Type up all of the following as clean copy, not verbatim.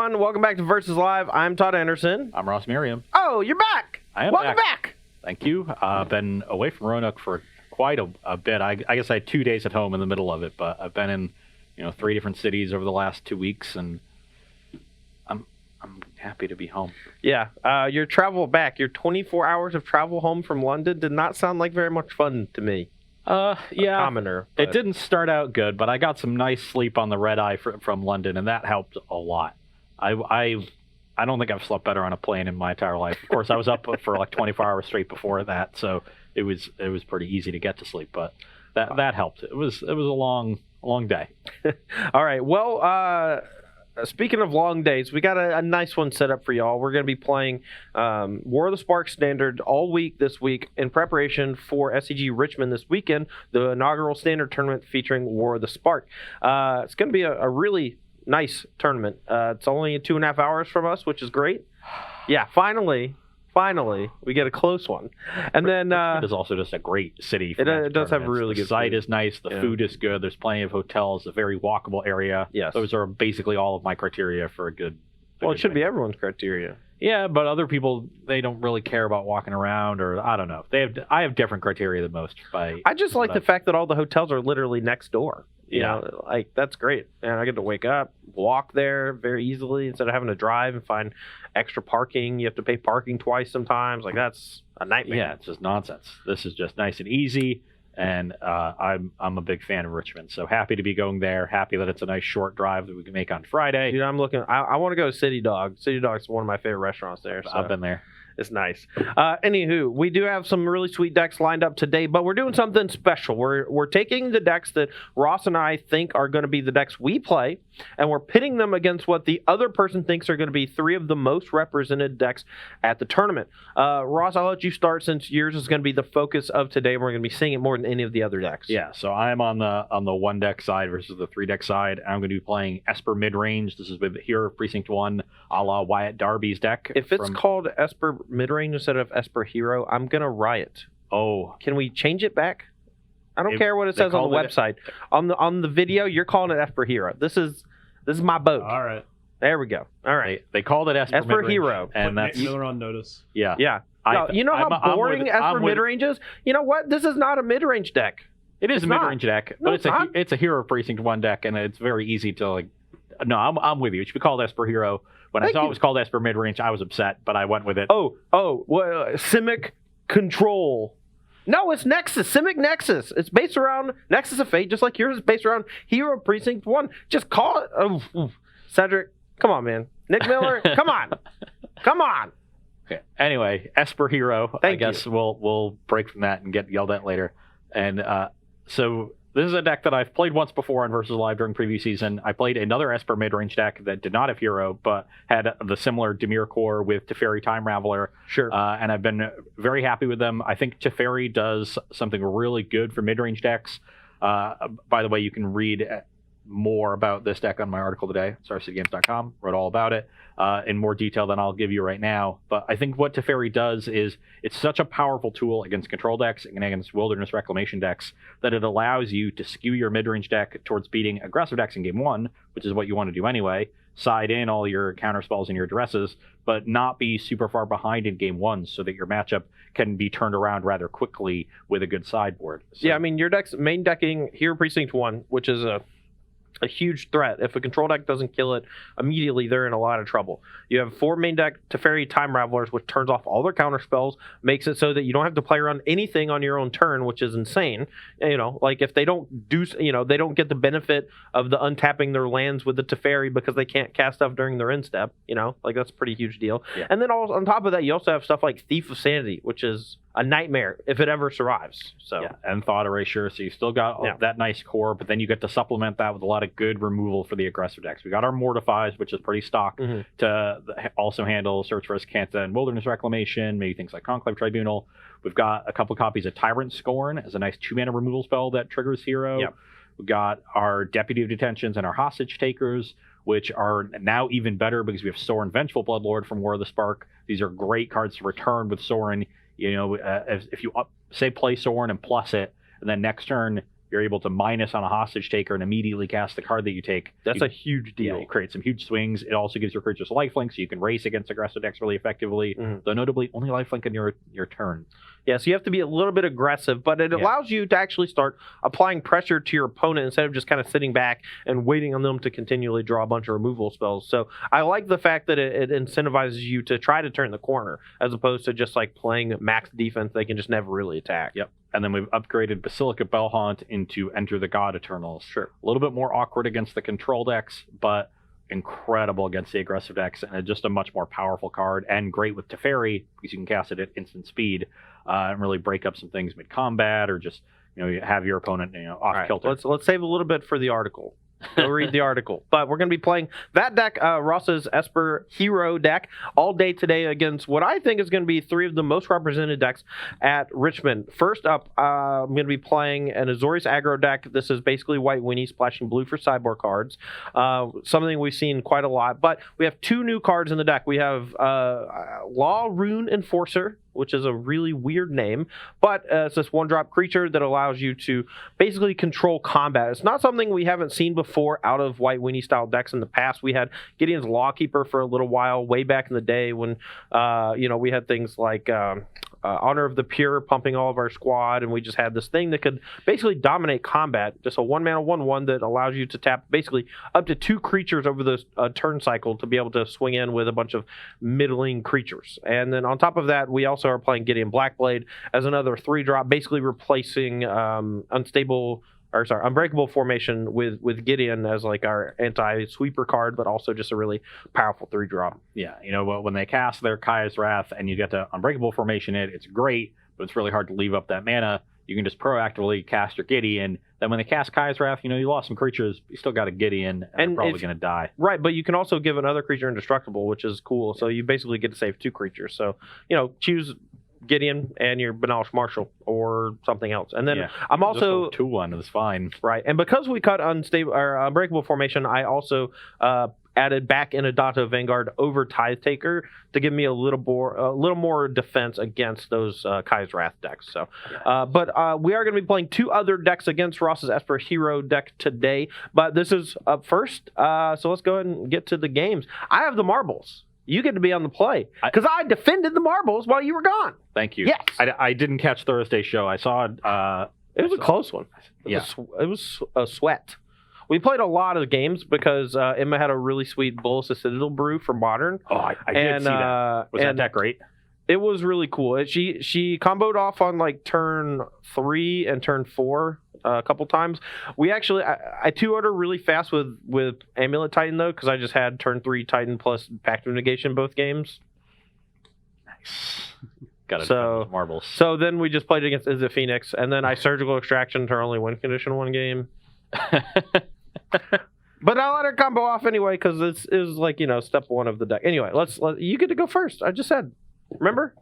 everyone. Welcome back to Versus Live. I'm Todd Anderson. I'm Ross Merriam. Oh, you're back. I am Welcome back. Thank you. I've been away from Roanoke for quite a bit. I guess I had 2 days at home in the middle of it, but I've been in 3 different cities over the last 2 weeks, and I'm happy to be home. Yeah, your travel back, your 24 hours of travel home from London did not sound like very much fun to me. Yeah, commoner, it didn't start out good, but I got some nice sleep on the red eye from London, and that helped a lot. I don't think I've slept better on a plane in my entire life. Of course, I was up for like 24 hours straight before that, so it was pretty easy to get to sleep. But that helped. It was a long day. All right. Well, speaking of long days, we got a nice one set up for y'all. We're going to be playing War of the Spark Standard all week this week in preparation for SCG Richmond this weekend, the inaugural Standard tournament featuring War of the Spark. It's going to be a really nice tournament. It's only 2.5 hours from us, which is great. Yeah, finally, we get a close one. And then Richmond is also just a great city. It does have really good The site food. is nice. The food is good. There's plenty of hotels. A very walkable area. Yes. Those are basically all of my criteria for a good. Well, it should be everyone's criteria. Yeah, but other people, they don't really care about walking around, or I don't know. I have different criteria than most. I just like the fact that all the hotels are literally next door. You know, like that's great. And I get to wake up, walk there very easily instead of having to drive and find extra parking. You have to pay parking twice sometimes. Like that's a nightmare. Yeah, it's just nonsense. This is just nice and easy. And I'm a big fan of Richmond, so happy to be going there. Happy that it's a nice short drive that we can make on Friday. Dude, I'm looking. I want to go to City Dog. City Dog's one of my favorite restaurants there. So. I've been there. It's nice. Anywho, we do have some really sweet decks lined up today, but we're doing something special. We're taking the decks that Ross and I think are going to be the decks we play, and we're pitting them against what the other person thinks are going to be 3 of the most represented decks at the tournament. Ross, I'll let you start since yours is going to be the focus of today. We're going to be seeing it more than any of the other decks. Yeah, so I'm on the 1 deck side versus the 3 deck side. I'm going to be playing Esper Midrange. This is with Hero of Precinct 1, a la Wyatt Darby's deck. If it's called Esper Midrange instead of Esper Hero, I'm gonna riot. Oh, can we change it back? I don't care what it says on the website. On the video, you're calling it Esper Hero. This is my boat. All right, there we go. All right, they called it Esper Hero, and that's Miller on notice. Yeah, yeah. You know how boring Esper Midrange is. You know what? This is not a midrange deck. It is a midrange deck, but it's a Hero Precinct 1 deck, and it's very easy to like. No, I'm with you. It should be called Esper Hero. When I saw it was called Esper Midrange, I was upset, but I went with it. Oh, well, Simic Control. No, it's Nexus. Simic Nexus. It's based around Nexus of Fate, just like yours is based around Hero Precinct 1. Just call it. Oh, Cedric, come on, man. Nick Miller, come on. Come on. Okay. Anyway, Esper Hero. I guess we'll break from that and get yelled at later. And so this is a deck that I've played once before on Versus Live during preview season. I played another Esper midrange deck that did not have Hero, but had the similar Dimir core with Teferi Time Raveler. Sure. And I've been very happy with them. I think Teferi does something really good for midrange decks. By the way, you can read more about this deck on my article today, StarCityGames.com. Wrote all about it in more detail than I'll give you right now. But I think what Teferi does is it's such a powerful tool against control decks and against Wilderness Reclamation decks that it allows you to skew your midrange deck towards beating aggressive decks in game 1, which is what you want to do anyway, side in all your counter spells and your addresses, but not be super far behind in game 1 so that your matchup can be turned around rather quickly with a good sideboard. So, yeah, I mean, your deck's main decking Hero Precinct 1, which is a huge threat. If a control deck doesn't kill it immediately, they're in a lot of trouble. You have 4 main deck Teferi Time Ravelers, which turns off all their counter spells, makes it so that you don't have to play around anything on your own turn, which is insane. You know, like if they don't do, they don't get the benefit of the untapping their lands with the Teferi because they can't cast stuff during their end step. Like that's a pretty huge deal. Yeah. And then on top of that, you also have stuff like Thief of Sanity, which is a nightmare if it ever survives. So yeah, and Thought Erasure. So you still got that nice core, but then you get to supplement that with a lot of good removal for the aggressive decks. We got our Mortifies, which is pretty stock to also handle Search for Azcanta and Wilderness Reclamation, maybe things like Conclave Tribunal. We've got a couple copies of Tyrant Scorn as a nice 2-mana removal spell that triggers Hero. Yep. We've got our Deputy of Detentions and our Hostage Takers, which are now even better because we have Sorin Vengeful Bloodlord from War of the Spark. These are great cards to return with Sorin. If you say play Sorin and plus it, and then next turn you're able to minus on a hostage taker and immediately cast the card that you take. That's a huge deal. Yeah, you create some huge swings. It also gives your creatures lifelink, so you can race against aggressive decks really effectively. Though notably, only lifelink in your turn. Yeah, so you have to be a little bit aggressive, but it allows you to actually start applying pressure to your opponent instead of just kind of sitting back and waiting on them to continually draw a bunch of removal spells. So I like the fact that it incentivizes you to try to turn the corner as opposed to just like playing max defense. They can just never really attack. Yep. And then we've upgraded Basilica Bellhaunt into Enter the God Eternals. Sure. A little bit more awkward against the control decks, but incredible against the aggressive decks, and just a much more powerful card, and great with Teferi because you can cast it at instant speed and really break up some things mid-combat, or just you have your opponent off kilter. Let's save a little bit for the article. Go read the article. But we're going to be playing that deck, Ross's Esper Hero deck, all day today against what I think is going to be 3 of the most represented decks at Richmond. First up, I'm going to be playing an Azorius Aggro deck. This is basically white Weenie splashing blue for sideboard cards. Something we've seen quite a lot. But we have 2 new cards in the deck. We have Law Rune Enforcer, which is a really weird name, but it's this 1-drop creature that allows you to basically control combat. It's not something we haven't seen before out of white Weenie style decks in the past. We had Gideon's Lawkeeper for a little while, way back in the day when we had things like Honor of the Pure pumping all of our squad, and we just had this thing that could basically dominate combat. Just a 1-mana 1/1 that allows you to tap basically up to 2 creatures over the turn cycle to be able to swing in with a bunch of middling creatures. And then on top of that, we also are playing Gideon Blackblade as another 3-drop, basically replacing Unbreakable Formation with Gideon as like our anti-sweeper card, but also just a really powerful 3-drop. Yeah, when they cast their Kaya's Wrath and you get to Unbreakable Formation it's great, but it's really hard to leave up that mana. You can just proactively cast your Gideon. Then when they cast Kaya's Wrath, you lost some creatures, but you still got a Gideon, and they're probably going to die. Right, but you can also give another creature indestructible, which is cool. So you basically get to save 2 creatures. So, choose Gideon and your Benalish Marshal or something else. And then I'm also 2/1 is fine. Right. And because we cut Unbreakable Formation, I also added back in Adata Vanguard over Tithe Taker to give me a little more defense against those Kai's Wrath decks. So, but we are going to be playing 2 other decks against Ross's Esper Hero deck today. But this is up first. So let's go ahead and get to the games. I have the marbles. You get to be on the play because I defended the marbles while you were gone. Thank you. Yes. I didn't catch Thursday's show. I saw it. It was a close one. It was a sweat. We played a lot of games because Emma had a really sweet Bolus Citadel brew for Modern. Oh, I did see that. Was that deck great? It was really cool. She comboed off on like turn 3 and turn 4 a couple times. We actually I 2-0'd her really fast with Amulet Titan though, because I just had turn 3 Titan plus Pact of Negation both games. Nice. Got it. Marbles. So then we just played against Is It Phoenix, and then I Surgical Extraction to her only win condition 1 game. But I let her combo off anyway because this is like step 1 of the deck. Anyway, you get to go first. I just said. Remember?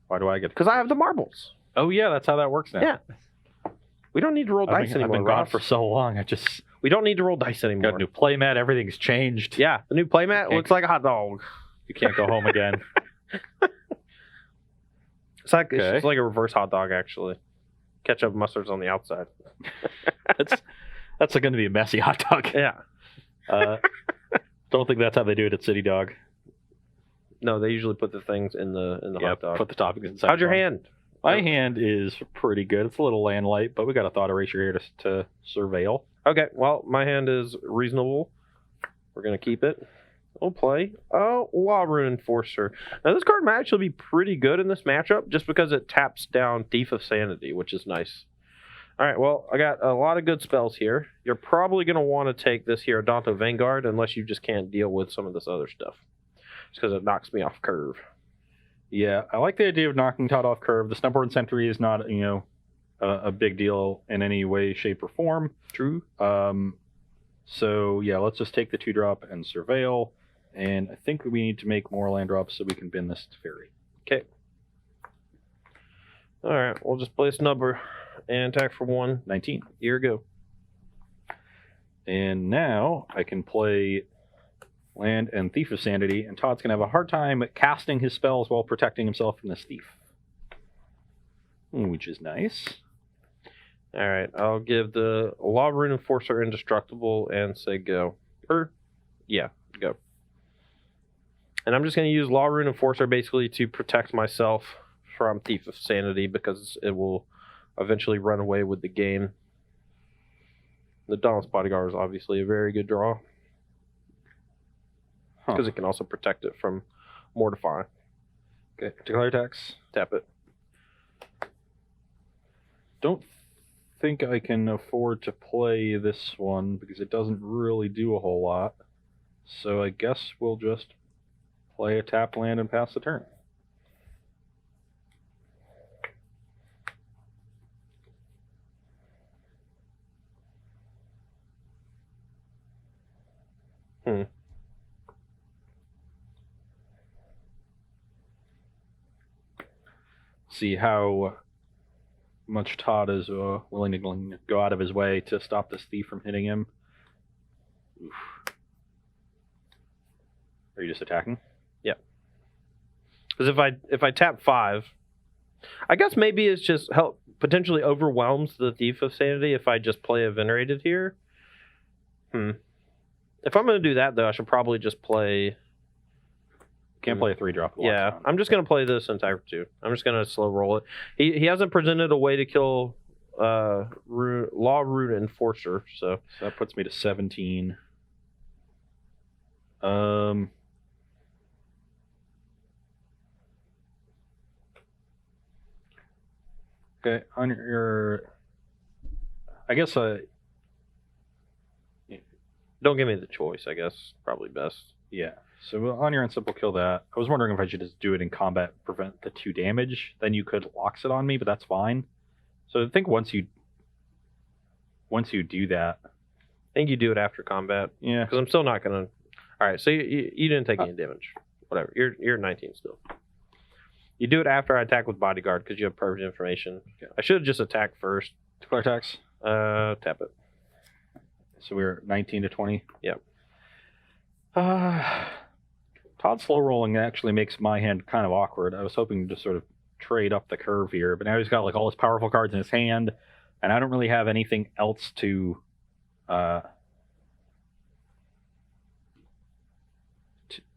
Why do I get? Because I have the marbles. Oh yeah, that's how that works now. Yeah. We don't need to roll dice anymore. I've been gone for so long. We don't need to roll dice anymore. Got a new playmat. Everything's changed. Yeah, the new playmat looks like a hot dog. You can't go home again. It's like a reverse hot dog actually. Ketchup and mustard's on the outside. That's going to be a messy hot dog. Yeah. Don't think that's how they do it at City Dog. No, they usually put the things in the hot dog. Put the toppings inside. How's your hand? My hand is pretty good. It's a little land light, but we got a thought erasure here to surveil. Okay, well, my hand is reasonable. We're going to keep it. We'll play Law Rune Enforcer. Now, this card might actually be pretty good in this matchup just because it taps down Thief of Sanity, which is nice. All right, well, I got a lot of good spells here. You're probably going to want to take this here, Adonto Vanguard, unless you just can't deal with some of this other stuff. Just because it knocks me off curve. Yeah, I like the idea of knocking Todd off curve. The Snubborn Sentry is not, a big deal in any way, shape, or form. True. So, yeah, let's just take the 2-drop and surveil. And I think we need to make more land drops so we can bin this to Fairy. Okay. All right, we'll just play a snubber and attack for 1. 19. Here we go. And now I can play land and Thief of Sanity, and Todd's going to have a hard time casting his spells while protecting himself from this thief. Which is nice. All right, I'll give the Law Rune Enforcer indestructible and say go. Yeah, go. And I'm just going to use Law Rune Enforcer basically to protect myself from Thief of Sanity because it will eventually run away with the game. The Dauntless Bodyguard is obviously a very good draw because it can also protect it from Mortify. Okay, declare attacks. Tap it. Don't think I can afford to play this one because it doesn't really do a whole lot. So I guess we'll just play a tap land and pass the turn. See how much Todd is willing to go out of his way to stop this thief from hitting him. Oof. Are you just attacking? Yeah. Because if I tap 5, I guess maybe it's just potentially overwhelms the Thief of Sanity if I just play a Venerated here. If I'm going to do that, though, I should probably just play... Can't play a 3-drop. Yeah, I'm just going to play this in Type 2. I'm just going to slow roll it. He hasn't presented a way to kill Law Rune Enforcer, so that puts me to 17. Okay, on your... I guess don't give me the choice, I guess. Probably best. Yeah. So on your Unsimple, kill that. I was wondering if I should just do it in combat, prevent the 2 damage. Then you could Locks it on me, but that's fine. So I think once you do that... I think you do it after combat. Yeah. Because I'm still not going to... All right, so you didn't take any damage. Whatever. You're at 19 still. You do it after I attack with Bodyguard because you have perfect information. Okay. I should have just attacked first. Declare attacks. Tap it. So we're 19 to 20? Yep. Todd slow rolling actually makes my hand kind of awkward. I was hoping to sort of trade up the curve here, but now he's got like all his powerful cards in his hand, and I don't really have anything else to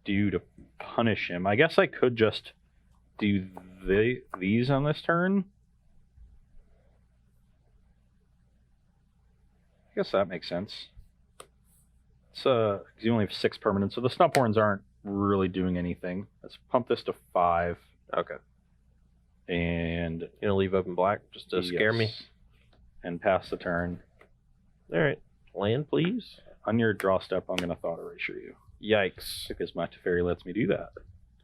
do to punish him. I guess I could just do these on this turn. I guess that makes sense. It's because you only have 6 permanents, so the Snuphorns aren't really doing anything. Let's pump this to 5. Okay. And you gonna leave open black just to scare me? And pass the turn. All right. Land, please. On your draw step, I'm gonna Thought Erasure you. Yikes. Because my Teferi lets me do that.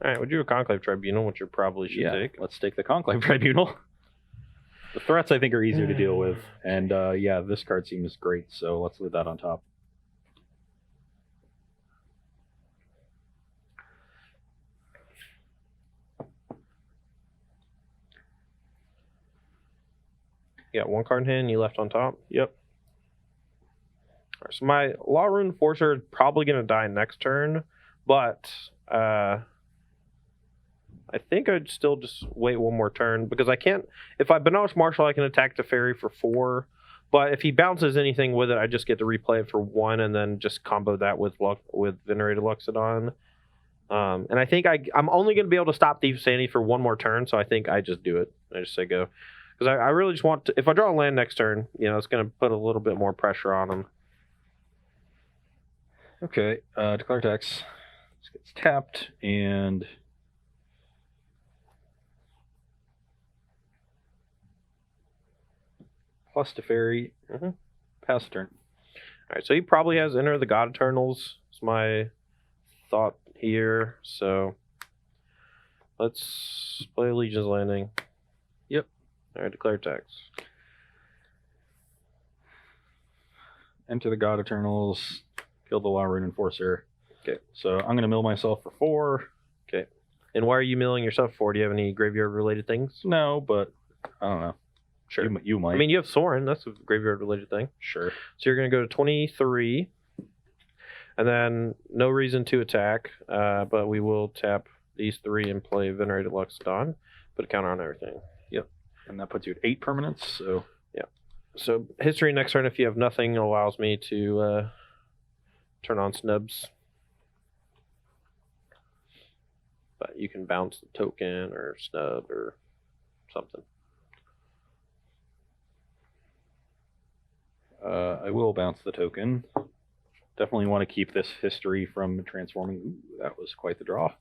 All right, we'll do a Conclave Tribunal, which you probably should take. Let's take the Conclave Tribunal. The threats, I think, are easier to deal with. And, yeah, this card seems great, so let's leave that on top. You got 1 card in hand, you left on top? Yep. All right, so my Law Rune Enforcer is probably going to die next turn, but... I think I'd still just wait 1 more turn because I can't. If I Banish Marshal, I can attack Teferi for 4. But if he bounces anything with it, I just get to replay it for 1 and then just combo that with Venerated Luxodon. And I think I'm only going to be able to stop Thief Sanity for 1 more turn, so I think I just do it. I just say go because I really just want to. If I draw a land next turn, it's going to put a little bit more pressure on him. Okay, declare attacks. This gets tapped and. Plus Teferi. Pass the turn. All right, so he probably has Enter the God Eternals. It's my thought here. So let's play Legion's Landing. Yep. All right, declare attacks. Enter the God Eternals. Kill the Law Rune Enforcer. Okay. So I'm going to mill myself for 4. Okay. And why are you milling yourself for? Do you have any graveyard-related things? No, but I don't know. Sure. You might. I mean, you have Sorin. That's a graveyard-related thing. Sure. So you're going to go to 23. And then no reason to attack. But we will tap these 3 and play Venerated Luxodon. Put a counter on everything. Yep. And that puts you at 8 permanents. So yeah. So history next turn, if you have nothing, allows me to turn on snubs. But you can bounce the token or snub or something. I will bounce the token. Definitely want to keep this history from transforming. Ooh, that was quite the draw.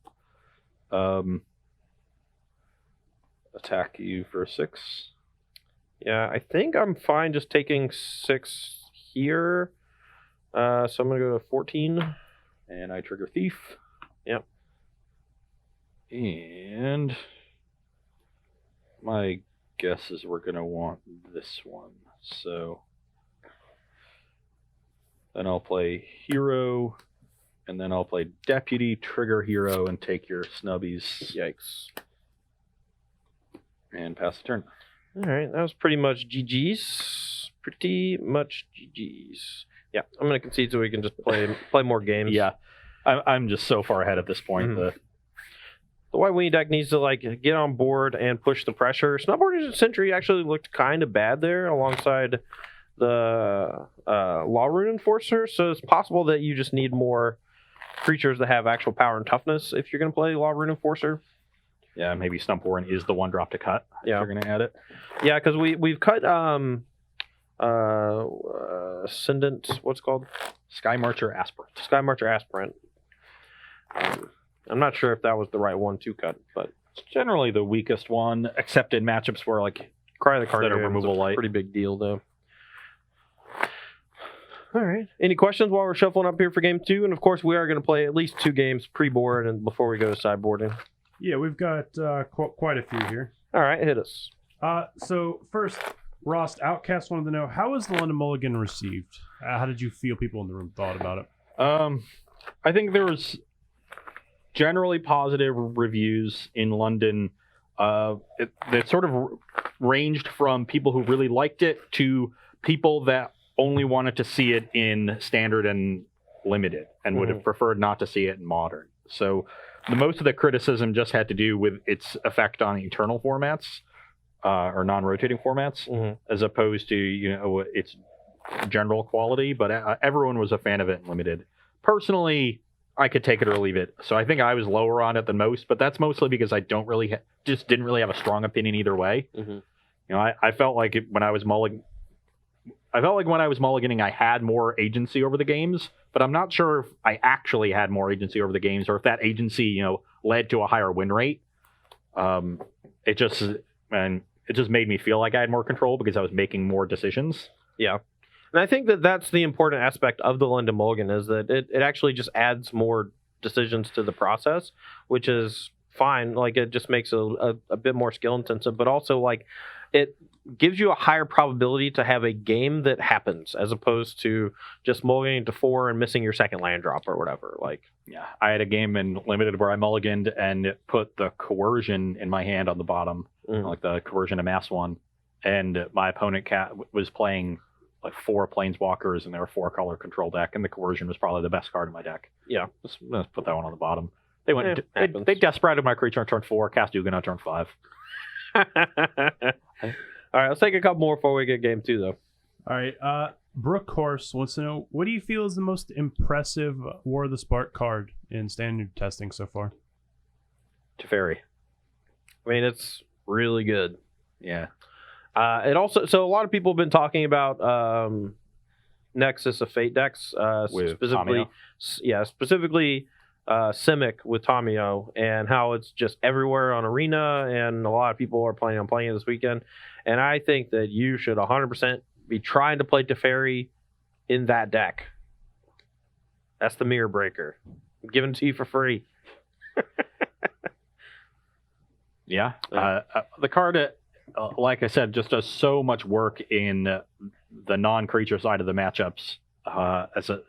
Attack you for 6. Yeah, I think I'm fine just taking 6 here. So I'm going to go to 14. And I trigger Thief. Yep. And my guess is we're going to want this one. So then I'll play Hero, and then I'll play Deputy, trigger Hero, and take your snubbies. Yikes. And pass the turn. All right, that was pretty much GG's. Pretty much GG's. Yeah, I'm going to concede so we can just play more games. Yeah, I'm just so far ahead at this point. Mm-hmm. The White Weenie deck needs to get on board and push the pressure. Snubboarding Sentry actually looked kind of bad there alongside the Law Rune Enforcer, so it's possible that you just need more creatures that have actual power and toughness if you're going to play Law Rune Enforcer. Yeah, maybe Stumpwarren is the one drop to cut if you're going to add it. Yeah, because we've cut Ascendant, what's it called? Sky Marcher Aspirant. Sky Marcher Aspirant. I'm not sure if that was the right one to cut, but it's generally the weakest one, except in matchups where Cry of the Carnival removal light. Pretty big deal though. All right. Any questions while we're shuffling up here for game 2? And of course, we are going to play at least 2 games pre-board and before we go to sideboarding. Yeah, we've got quite a few here. All right, hit us. So first, Rost, Outcast wanted to know, how was the London Mulligan received? How did you feel people in the room thought about it? I think there was generally positive reviews in London. It sort of ranged from people who really liked it to people that only wanted to see it in standard and limited and would have preferred not to see it in modern. So most of the criticism just had to do with its effect on eternal formats or non-rotating formats, as opposed to its general quality. But everyone was a fan of it in limited. Personally, I could take it or leave it. So I think I was lower on it than most, but that's mostly because I don't really just didn't really have a strong opinion either way. I felt like when I was mulliganing, I had more agency over the games, but I'm not sure if I actually had more agency over the games or if that agency, led to a higher win rate. It just made me feel like I had more control because I was making more decisions. Yeah. And I think that that's the important aspect of the London Mulligan is that it actually just adds more decisions to the process, which is fine. It just makes a bit more skill intensive, but also it gives you a higher probability to have a game that happens as opposed to just mulliganing to 4 and missing your second land drop or whatever. Yeah, I had a game in limited where I mulliganed and put the coercion in my hand on the bottom, the coercion amass one, and my opponent was playing 4 planeswalkers and they were 4-color control deck, and the coercion was probably the best card in my deck. Yeah, let's put that one on the bottom. They went. They desperated my creature on turn 4, cast Ugin on turn 5. All right, let's take a couple more before we get game 2, though. All right, Brooke Horse wants to know, what do you feel is the most impressive War of the Spark card in standard testing so far? Teferi. I mean, it's really good. Yeah. It also, so a lot of people have been talking about Nexus of Fate decks, specifically Simic with Tamio, and how it's just everywhere on Arena, and a lot of people are planning on playing it this weekend. And I think that you should 100% be trying to play Teferi in that deck. That's the mirror breaker. I'm giving it to you for free. Yeah. The card, like I said, just does so much work in the non-creature side of the matchups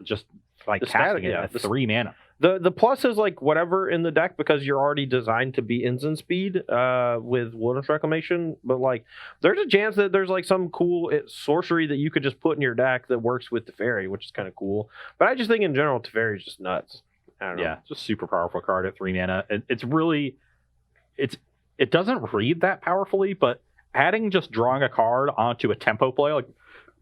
just casting it at 3 mana. The plus is whatever in the deck because you're already designed to be instant speed with Wilderness Reclamation, but there's a chance that there's some cool sorcery that you could just put in your deck that works with Teferi, which is kind of cool. But I just think in general Teferi is just nuts. I don't know. Yeah, it's a super powerful card at 3 mana. It doesn't read that powerfully, but adding just drawing a card onto a tempo play,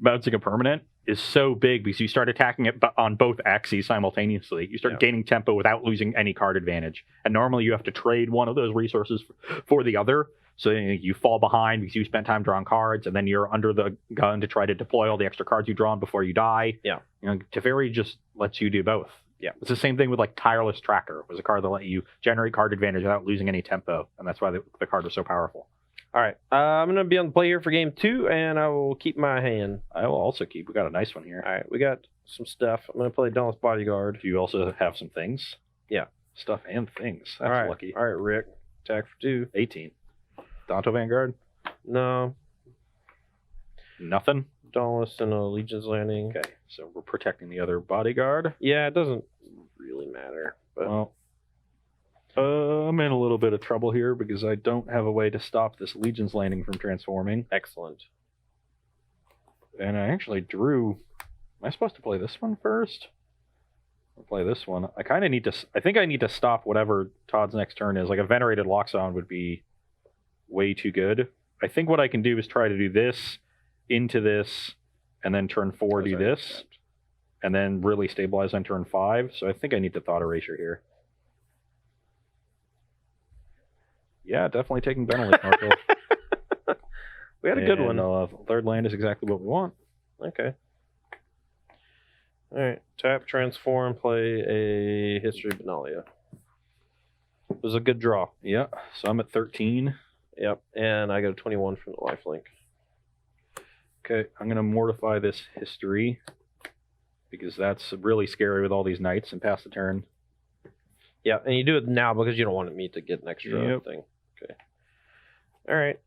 bouncing a permanent is so big because you start attacking it on both axes simultaneously. You start gaining tempo without losing any card advantage. And normally you have to trade one of those resources for the other. So you fall behind because you spent time drawing cards, and then you're under the gun to try to deploy all the extra cards you've drawn before you die. Yeah. Teferi just lets you do both. Yeah. It's the same thing with like Tireless Tracker. It was a card that let you generate card advantage without losing any tempo. And that's why the card was so powerful. All right. I'm going to be on the play here for game 2, and I will keep my hand. I will also keep. We got a nice one here. All right. We got some stuff. I'm going to play Dauntless Bodyguard. Do you also have some things? Yeah. Stuff and things. That's all right. lucky. All right, Rick. Attack for 2. 18. Danto Vanguard? No. Nothing? Dauntless and a Legion's Landing. Okay. So we're protecting the other bodyguard. Yeah, it doesn't really matter. But Well, I'm in a little bit of trouble here because I don't have a way to stop this Legion's Landing from transforming. excellent. And I actually drew... Am I supposed to play this one first? I'll play this one. I kind of need to... I think I need to stop whatever Todd's next turn is. Like a Venerated Loxodon would be way too good. I think what I can do is try to do this into this, and then turn 4 do this, and then really stabilize on turn 5. So I think I need the Thought Erasure here. Yeah, definitely taking Benelli Marshall. We had a good one. Third land is exactly what we want. Okay. All right. Tap, transform, play a History of Benalia. It was a good draw. Yeah, so I'm at 13. Yep. And I got a 21 from the lifelink. Okay, I'm going to mortify this history because that's really scary with all these knights and pass the turn. Yeah, and you do it now because you don't want me to get an extra thing. Okay. All right.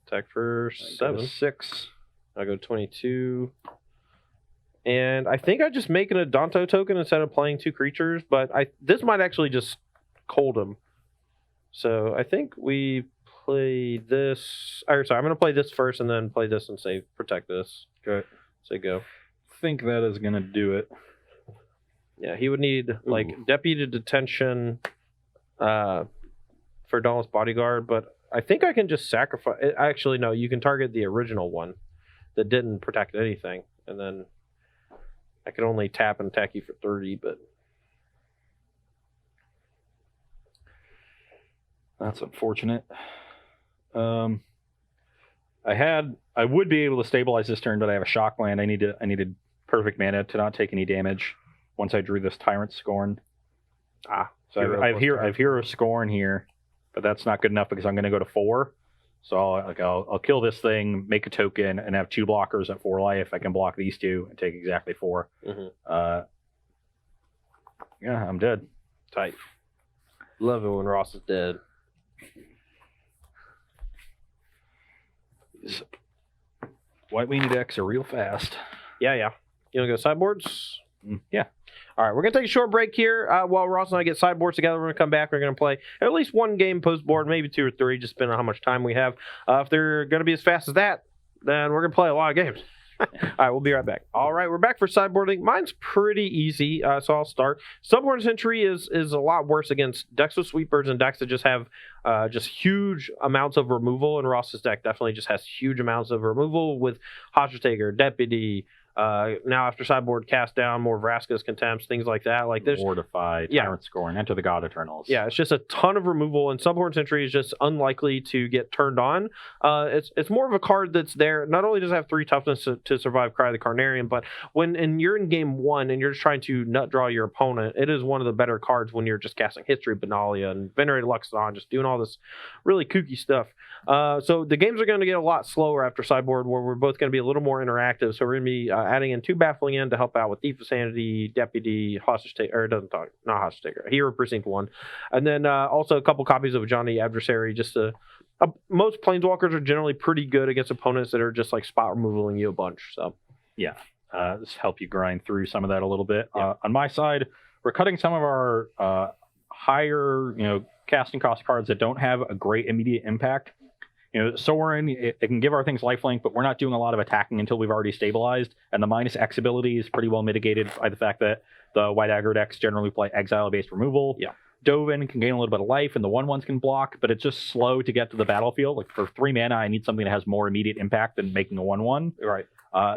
Attack for 7. 6. I'll go 22. And I think I just make an Adonto token instead of playing 2 creatures, but this might actually just cold him. So I think we play this. Sorry, I'm going to play this first and then play this and say protect this. Okay. So go. I think that is going to do it. Yeah, he would need like Deputy Detention for Dauntless Bodyguard, but I think I can just sacrifice. Actually, no, you can target the original one that didn't protect anything, and then I could only tap and attack you for 30, but that's unfortunate. I would be able to stabilize this turn, but I have a shock land. I needed perfect mana to not take any damage once I drew this Tyrant Scorn. So I have Hero Scorn here, but that's not good enough because I'm going to go to 4. So I'll kill this thing, make a token, and have 2 blockers at 4 life. I can block these 2 and take exactly 4. Mm-hmm. Yeah, I'm dead. Tight. Love it when Ross is dead. These White Weenie decks are real fast. Yeah. You want to go sideboards? Yeah. All right, we're going to take a short break here while Ross and I get sideboards together. We're going to come back. We're going to play at least 1 game post-board, maybe 2 or 3, just depending on how much time we have. If they're going to be as fast as that, then we're going to play a lot of games. All right, we'll be right back. All right, we're back for sideboarding. Mine's pretty easy, so I'll start. Subboard Sentry is a lot worse against decks with Sweepers and decks that just have just huge amounts of removal, and Ross's deck definitely just has huge amounts of removal with Hostage Taker, Deputy, now after sideboard, Cast Down, more Vraska's Contempts, things like that. Like there's Mortify, Tyrant Scorn, Enter the God Eternals. Yeah, it's just a ton of removal, and Subhorn Sentry is just unlikely to get turned on. It's more of a card that's there. Not only does it have 3 toughness to survive Cry of the Carnarian, but when you're in game 1 and you're just trying to nut draw your opponent, it is one of the better cards when you're just casting History of Benalia and Venerated Loxodon, just doing all this really kooky stuff. So the games are going to get a lot slower after sideboard, where we're both going to be a little more interactive. So we're going to be adding in 2 Baffling End to help out with Thief of Sanity, Deputy, Hostage Taker, or it doesn't talk, not Hostage Taker, Hero Precinct 1. And then also a couple copies of Johnny Adversary, just to... most Planeswalkers are generally pretty good against opponents that are just like spot removaling you a bunch. So yeah, this help you grind through some of that a little bit. Yeah. On my side, we're cutting some of our higher, casting cost cards that don't have a great immediate impact. Sorin, it can give our things lifelink, but we're not doing a lot of attacking until we've already stabilized. And the -X ability is pretty well mitigated by the fact that the white aggro decks generally play exile-based removal. Yeah. Dovin can gain a little bit of life, and the 1/1s can block, but it's just slow to get to the battlefield. Like for 3 mana, I need something that has more immediate impact than making a 1/1. Right.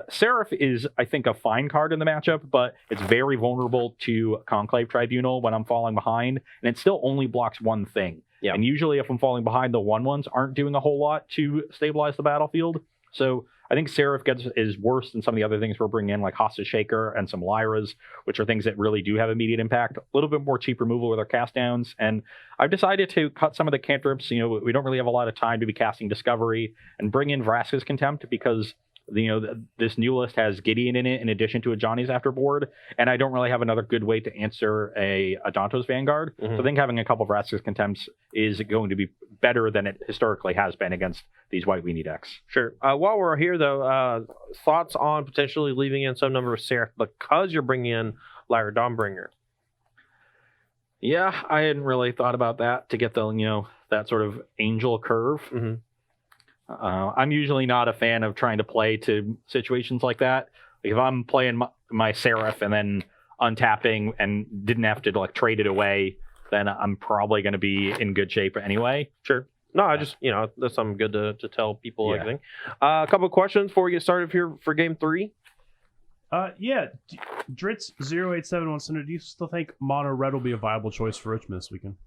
Seraph is, I think, a fine card in the matchup, but it's very vulnerable to Conclave Tribunal when I'm falling behind, and it still only blocks one thing. Yeah. And usually if I'm falling behind, the 1/1s aren't doing a whole lot to stabilize the battlefield. So I think Seraph is worse than some of the other things we're bringing in, like Hostage Shaker and some Lyras, which are things that really do have immediate impact. A little bit more cheap removal with our cast downs. And I've decided to cut some of the cantrips. We don't really have a lot of time to be casting Discovery, and bring in Vraska's Contempt because this new list has Gideon in it in addition to a Johnny's Afterboard, and I don't really have another good way to answer a Danto's Vanguard. So I think having a couple of Vraska's Contempts is going to be better than it historically has been against these white weenie decks. Sure. While we're here, though, thoughts on potentially leaving in some number of Seraph because you're bringing in Lyra Dawnbringer? Yeah, I hadn't really thought about that to get the, that sort of angel curve. Mm-hmm. I'm usually not a fan of trying to play to situations like that. Like if I'm playing my Seraph and then untapping and didn't have to trade it away, then I'm probably going to be in good shape anyway. Sure. No, I just, that's something good to tell people, I think. A couple of questions before we get started here for game 3. Yeah. Dritz087 wants to know, do you still think mono red will be a viable choice for Richmond this weekend?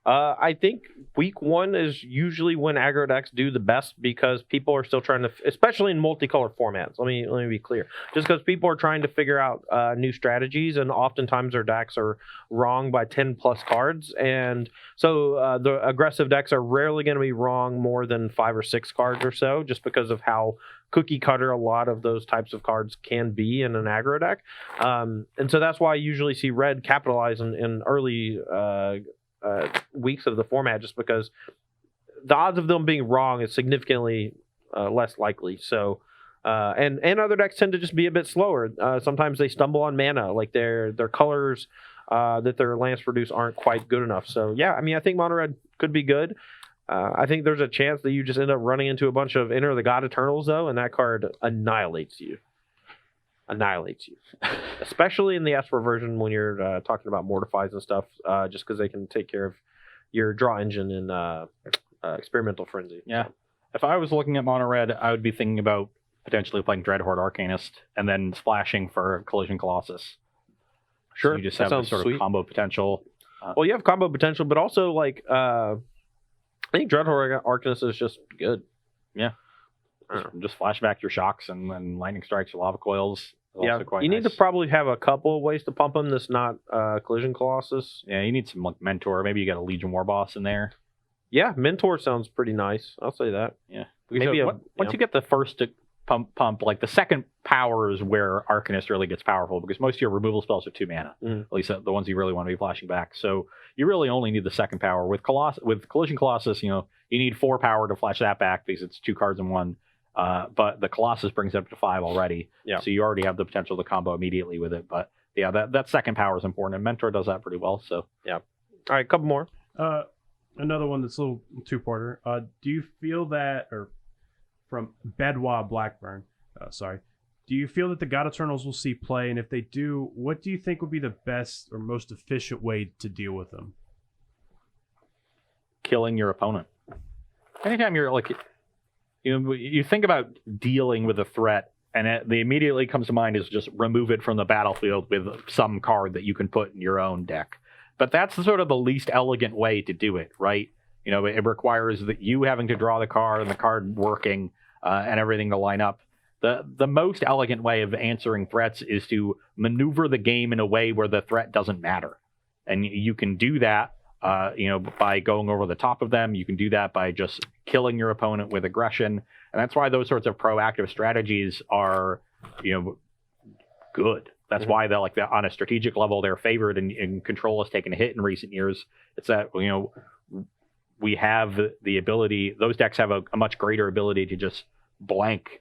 I think week 1 is usually when aggro decks do the best because people are still trying to, especially in multicolor formats. Let me be clear. Just because people are trying to figure out new strategies, and oftentimes their decks are wrong by 10 plus cards, and so the aggressive decks are rarely going to be wrong more than 5 or 6 cards or so, just because of how cookie cutter a lot of those types of cards can be in an aggro deck, and so that's why I usually see red capitalize in early weeks of the format, just because the odds of them being wrong is significantly less likely. So and other decks tend to just be a bit slower. Sometimes they stumble on mana, like their colors that their lands produce aren't quite good enough. So yeah, I think mono red could be good. I think there's a chance that you just end up running into a bunch of Enter the God Eternals though, and that card annihilates you, especially in the Esper version when you're talking about Mortifies and stuff, just because they can take care of your draw engine in Experimental Frenzy. Yeah. If I was looking at mono red, I would be thinking about potentially playing Dreadhorde Arcanist and then splashing for Collision Colossus. Sure. So you just have this sort of combo potential. Well, you have combo potential, but also I think Dreadhorde Arcanist is just good. Yeah. Just flash back your shocks and lightning strikes or lava coils. Yeah, you need to probably have a couple of ways to pump them that's not Collision Colossus. Yeah, you need some Mentor. Maybe you got a Legion War Boss in there. Yeah, Mentor sounds pretty nice. I'll say that. Yeah. Maybe once you get the first to pump, like the second power is where Arcanist really gets powerful, because most of your removal spells are 2 mana. At least the ones you really want to be flashing back. So you really only need the second power. With Collision Colossus, you need 4 power to flash that back because it's 2 cards in 1. But the Colossus brings it up to 5 already. Yeah. So you already have the potential to combo immediately with it. But yeah, that second power is important, and Mentor does that pretty well. So yeah. All right, a couple more. Another one that's a little two-parter. Do you feel that, or from Bedwa Blackburn, do you feel that the God Eternals will see play? And if they do, what do you think would be the best or most efficient way to deal with them? Killing your opponent. Anytime you're you think about dealing with a threat, and the immediately comes to mind is just remove it from the battlefield with some card that you can put in your own deck. But that's sort of the least elegant way to do it, right? It requires that you having to draw the card and the card working and everything to line up. The most elegant way of answering threats is to maneuver the game in a way where the threat doesn't matter. And you can do that by going over the top of them. You can do that by just killing your opponent with aggression. And that's why those sorts of proactive strategies are, good. That's why they're on a strategic level, they're favored, and Control has taken a hit in recent years. It's that, we have the ability, those decks have a much greater ability to just blank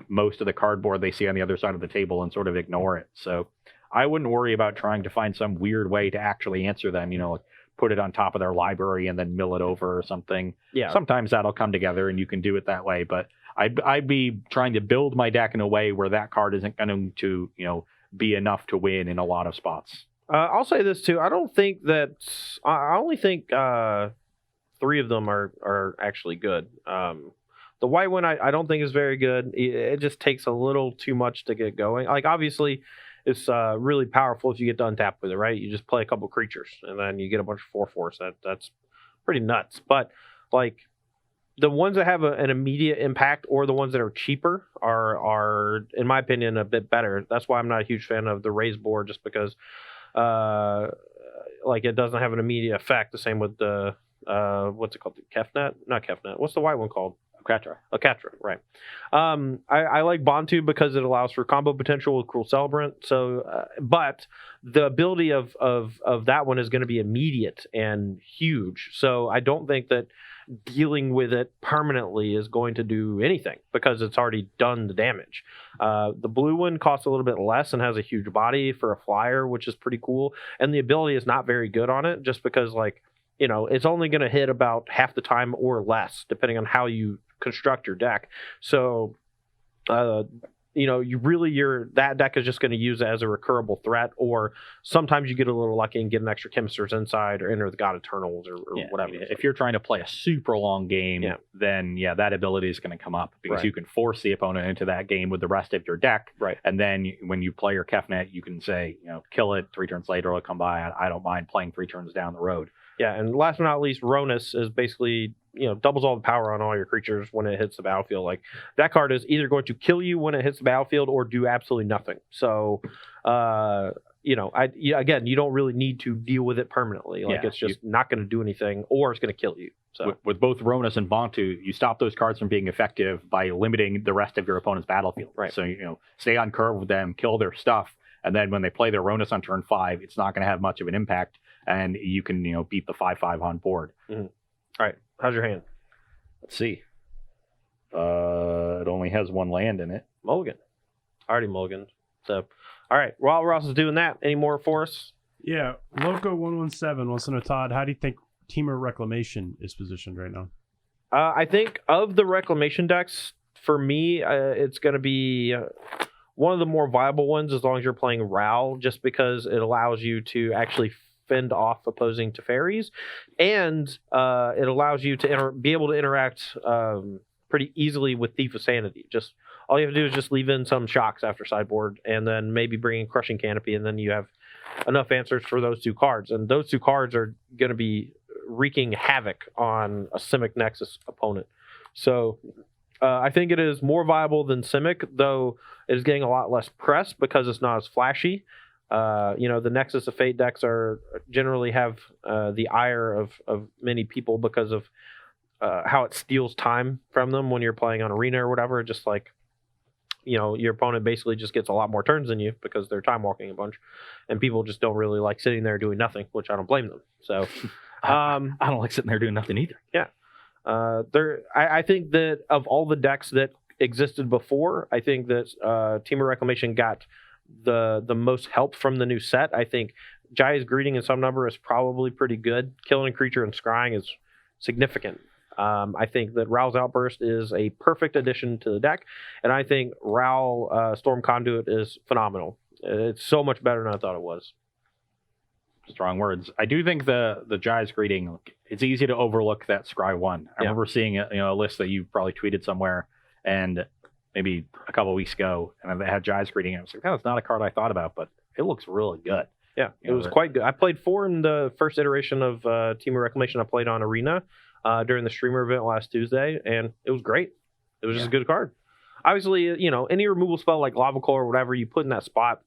most of the cardboard they see on the other side of the table and sort of ignore it. So I wouldn't worry about trying to find some weird way to actually answer them, put it on top of their library and then mill it over or something. Yeah. Sometimes that'll come together and you can do it that way, but I'd be trying to build my deck in a way where that card isn't going to, be enough to win in a lot of spots. I'll say this too. I don't think that I only think 3 of them are actually good. The white one I don't think is very good. It just takes a little too much to get going. Like obviously, it's really powerful if you get to untap with it, right? You just play a couple creatures and then you get a bunch of 4/4s. That's pretty nuts. But like the ones that have an immediate impact or the ones that are cheaper are in my opinion a bit better. That's why I'm not a huge fan of the raised board, just because like it doesn't have an immediate effect. The same with the what's it called? The Kefnet? Not Kefnet. What's the white one called? Okatra, right. I like Bantu because it allows for combo potential with Cruel Celebrant. So, but the ability of that one is going to be immediate and huge. So I don't think that dealing with it permanently is going to do anything because it's already done the damage. The blue one costs a little bit less and has a huge body for a flyer, which is pretty cool. And the ability is not very good on it just because like, you know, it's only going to hit about half the time or less, depending on how you construct your deck. So, you know, that deck is just going to use it as a recurable threat, or sometimes you get a little lucky and get an extra Chemisters Inside or enter the God Eternals or whatever. If you're trying to play a super long game, then that ability is going to come up because you can force the opponent into that game with the rest of your deck. Right. And then when you play your Kefnet, you can say, you know, kill it 3 turns later, it'll come by. I don't mind playing 3 turns down the road. Yeah, and last but not least, Ronus is basically, you know, doubles all the power on all your creatures when it hits the battlefield. Like, that card is either going to kill you when it hits the battlefield or do absolutely nothing. So, you know, again, you don't really need to deal with it permanently. Like, it's just not going to do anything, or it's going to kill you. So with both Ronus and Bantu, you stop those cards from being effective by limiting the rest of your opponent's battlefield. Right. So, you know, stay on curve with them, kill their stuff, and then when they play their Ronus on turn 5, it's not going to have much of an impact. And you can, you know, beat the 5/5 on board. Mm-hmm. All right. How's your hand? Let's see. It only has 1 land in it. Mulligan. Already mulliganed. So, all right. While Ross is doing that, any more for us? Yeah. Loco117 wants to know, Todd, how do you think Temur Reclamation is positioned right now? I think of the Reclamation decks, for me, it's going to be one of the more viable ones as long as you're playing Ral, just because it allows you to actually fend off opposing Teferis, and it allows you to be able to interact pretty easily with Thief of Sanity. Just all you have to do is just leave in some shocks after sideboard, and then maybe bring in Crushing Canopy, and then you have enough answers for those 2 cards. And those 2 cards are going to be wreaking havoc on a Simic Nexus opponent. So I think it is more viable than Simic, though it is getting a lot less press because it's not as flashy. You know, the Nexus of Fate decks generally have the ire of many people because of how it steals time from them when you're playing on Arena or whatever. Just like, you know, your opponent basically just gets a lot more turns than you because they're time walking a bunch, and people just don't really like sitting there doing nothing, which I don't blame them. So I don't like sitting there doing nothing either. Yeah. I think that of all the decks that existed before, I think that Temur Reclamation got the most help from the new set. I think Jaya's Greeting in some number is probably pretty good. Killing a creature and scrying is significant. I think that Ral's Outburst is a perfect addition to the deck, and I think Ral Storm Conduit is phenomenal. It's so much better than I thought it was. Strong words. I do think the Jaya's Greeting, it's easy to overlook that Scry 1. I remember seeing a list that you probably tweeted somewhere, and maybe a couple of weeks ago, and I had Jaya's Greeting. I was like, oh, it's not a card I thought about, but it looks really good. Yeah, it was quite good. I played 4 in the first iteration of Temur Reclamation. I played on Arena during the streamer event last Tuesday, and it was great. It was just a good card. Obviously, you know, any removal spell like Lava Core or whatever you put in that spot,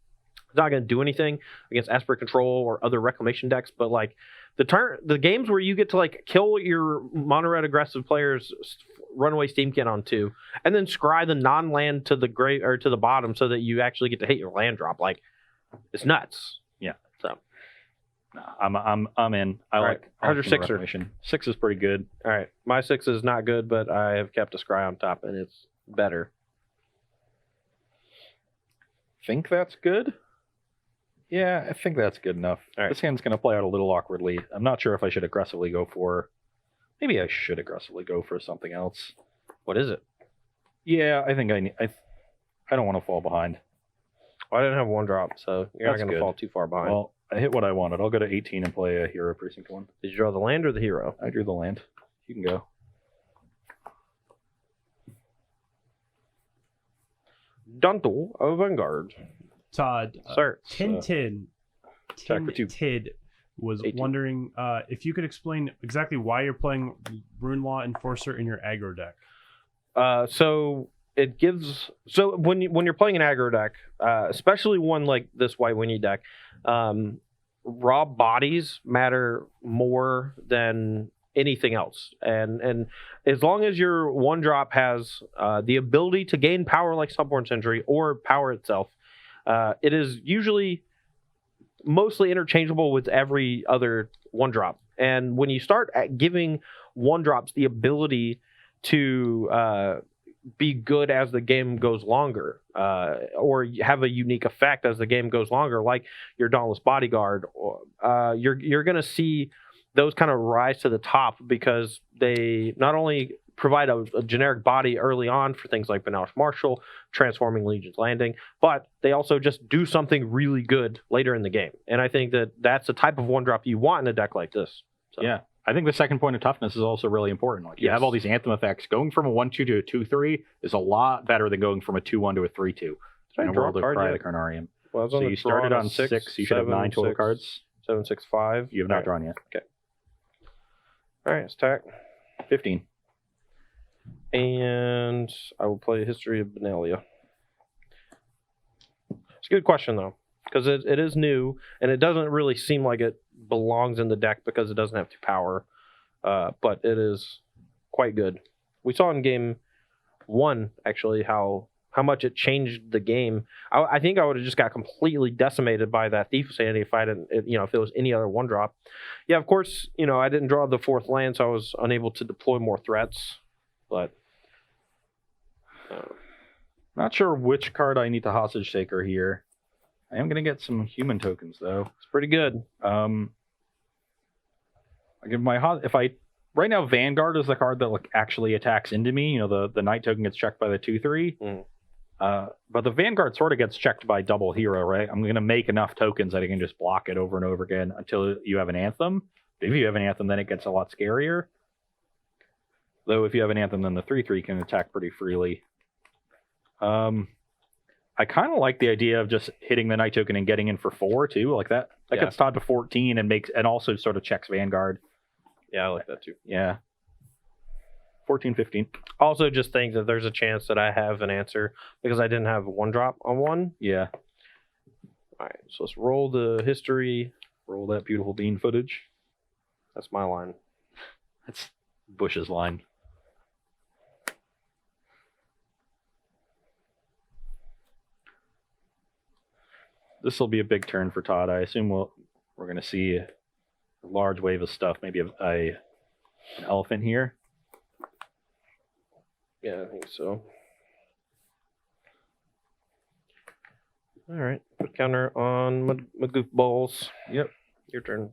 it's not going to do anything against Esper Control or other Reclamation decks, but like the games where you get to like kill your mono red aggressive players runaway Steamkin on 2, and then scry the non-land to the gray or to the bottom so that you actually get to hit your land drop. Like, it's nuts. Yeah. So no, I'm in. I like. Right. How's your 6er? 6 is pretty good. All right. My 6 is not good, but I have kept a scry on top, and it's better. Think that's good? Yeah, I think that's good enough. All right. This hand's going to play out a little awkwardly. I'm not sure if I should aggressively go for... Maybe I should aggressively go for something else. What is it? Yeah, I think I don't want to fall behind. Well, I didn't have 1 drop, so you're That's not going to good. fall too far behind. Well, I hit what I wanted. I'll go to 18 and play a Hero Precinct 1. Did you draw the land or the hero? I drew the land. You can go. Duntle of Vanguard. Todd, Sir. Tintin Attack for 2. Tid was 18. wondering if you could explain exactly why you're playing Rune Law Enforcer in your aggro deck. So it gives when you're playing an aggro deck, especially one like this White Weenie deck, raw bodies matter more than anything else. And as long as your 1-drop has the ability to gain power like Sunborn Sentry or power itself, it is usually mostly interchangeable with every other 1-drop. And when you start giving 1-drops the ability to be good as the game goes longer, or have a unique effect as the game goes longer, like your Dauntless Bodyguard, you're going to see those kind of rise to the top because they not only provide a generic body early on for things like Banash Marshall, Transforming Legion's Landing, but they also just do something really good later in the game. And I think that that's the type of 1-drop you want in a deck like this. So. Yeah. I think the second point of toughness is also really important. Like you have all these Anthem effects. Going from a 1-2 to a 2-3 is a lot better than going from a 2-1 to a 3-2. In a world of Cry the Carnarium. Well, so you started on 6. You should have 9 total cards. 7, 6, 5. You have not drawn yet. Okay. All right, attack. 15. And I will play History of Benalia. It's a good question, though, because it is new, and it doesn't really seem like it belongs in the deck because it doesn't have 2 power, but it is quite good. We saw in game 1, actually, how much it changed the game. I think I would have just got completely decimated by that Thief of Sanity if if it was any other 1-drop. Yeah, of course, I didn't draw the 4th land, so I was unable to deploy more threats, but not sure which card I need to Hostage Taker here. I am going to get some human tokens, though. It's pretty good. I give right now Vanguard is the card that actually attacks into me. The Knight token gets checked by the 2/3. But the Vanguard sort of gets checked by double hero, right? I'm going to make enough tokens that I can just block it over and over again until you have an Anthem. If you have an Anthem, then it gets a lot scarier. Though if you have an Anthem, then the 3/3 can attack pretty freely. I kind of like the idea of just hitting the Knight token and getting in for 4 too, like that. That gets Todd to 14 and also sort of checks Vanguard. Yeah, I like that too. Yeah. 14, 15. Also, just think that there's a chance that I have an answer because I didn't have a 1-drop on 1. Yeah. All right, so let's roll the history. Roll that beautiful bean footage. That's my line. That's Bush's line. This will be a big turn for Todd. I assume we're going to see a large wave of stuff. Maybe an elephant here. Yeah, I think so. All right, put counter on my goofballs. Yep, your turn.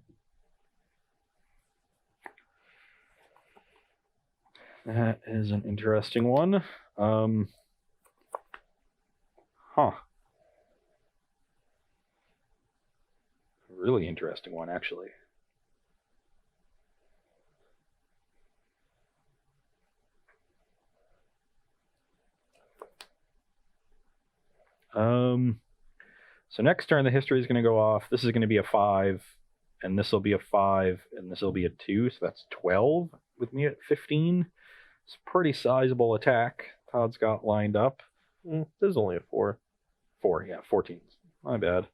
That is an interesting one. Really interesting one, actually. So next turn, the history is going to go off. This is going to be a 5, and this will be a 5, and this will be a 2, so that's 12 with me at 15. It's a pretty sizable attack Todd's got lined up. This is only a 4. 4, yeah, 14. My bad.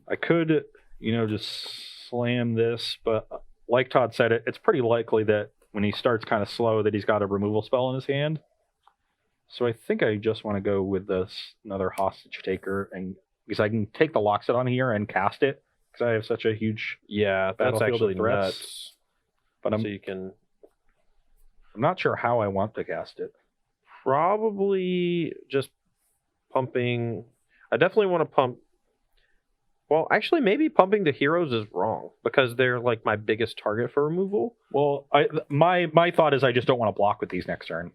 I could, just slam this, but like Todd said, it's pretty likely that when he starts kind of slow that he's got a removal spell in his hand. So I think I just want to go with this another Hostage Taker, and because I can take the Lockset on here and cast it because I have such a huge that's actually threats. Nuts. But so you can. I'm not sure how I want to cast it. Probably just pumping. I definitely want to pump. Well, actually, maybe pumping the heroes is wrong because they're like my biggest target for removal. Well, my thought is I just don't want to block with these next turn.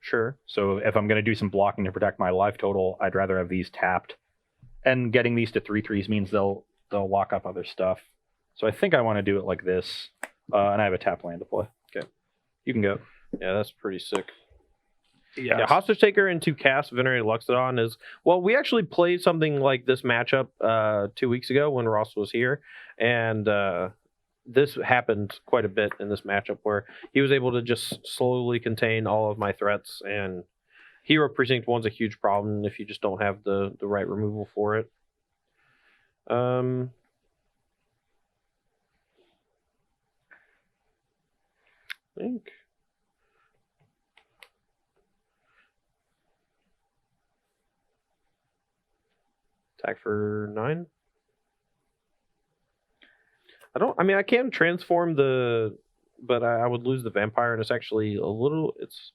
Sure. So if I'm going to do some blocking to protect my life total, I'd rather have these tapped. And getting these to 3/3s means they'll they'll lock up other stuff. So I think I want to do it like this. And I have a tap land to play. Okay. You can go. Yeah, that's pretty sick. Yeah. Yeah, Hostage Taker into cast Venerated Luxodon is, well, we actually played something like this matchup 2 weeks ago when Ross was here, and this happened quite a bit in this matchup where he was able to just slowly contain all of my threats, and Hero Precinct 1's a huge problem if you just don't have the right removal for it. I think attack for 9. I can transform but I would lose the vampire, and it's actually it's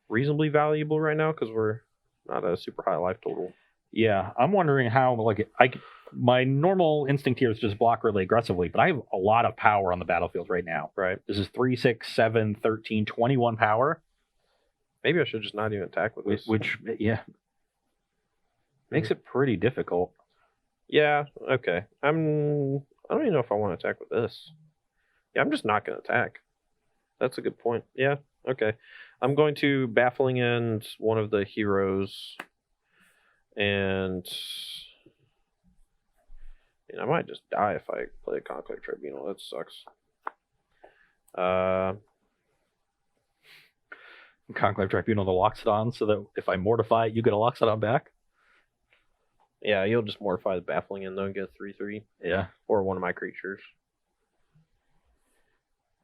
reasonably valuable right now because we're not a super high life total. Yeah, I'm wondering how, my normal instinct here is just block really aggressively, but I have a lot of power on the battlefield right now. Right. This is 3, 6, 7, 13, 21 power. Maybe I should just not even attack with this. Which, yeah, makes it pretty difficult. Yeah, okay. I don't even know if I want to attack with this. Yeah, I'm just not going to attack. That's a good point. Yeah, okay. I'm going to Baffling End one of the heroes, and I might just die if I play a Conclave Tribunal. That sucks. Conclave Tribunal the Loxodon, so that if I mortify it, you get a Loxodon back. Yeah, you'll just mortify the Baffling End though and get a 3/3. Yeah. Or one of my creatures.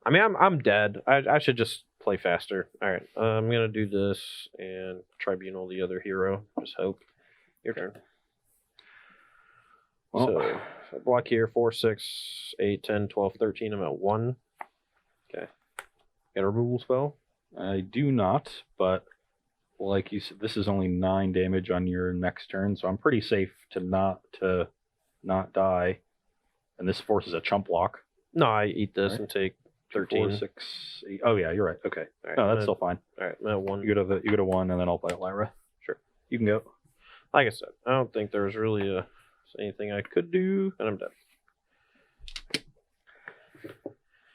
I mean, I'm dead. I should just play faster. All right, I'm gonna do this and Tribunal the other hero. Just hope. Your turn. Well, So if I block here 4, 6, 8, 10, 12, 13. I'm at 1. Okay. Got a removal spell. I do not, but like you said, this is only 9 damage on your next turn, so I'm pretty safe to not die. And this forces a chump block. No, I eat this Right. and take 4, 13. 6, 8. Oh yeah, you're right. Okay. All right, No, that's I'm still fine. All right, I'm at 1. You go to 1, and then I'll play Lyra. Sure. You can go. Like I said, I don't think there was really anything I could do, and I'm dead.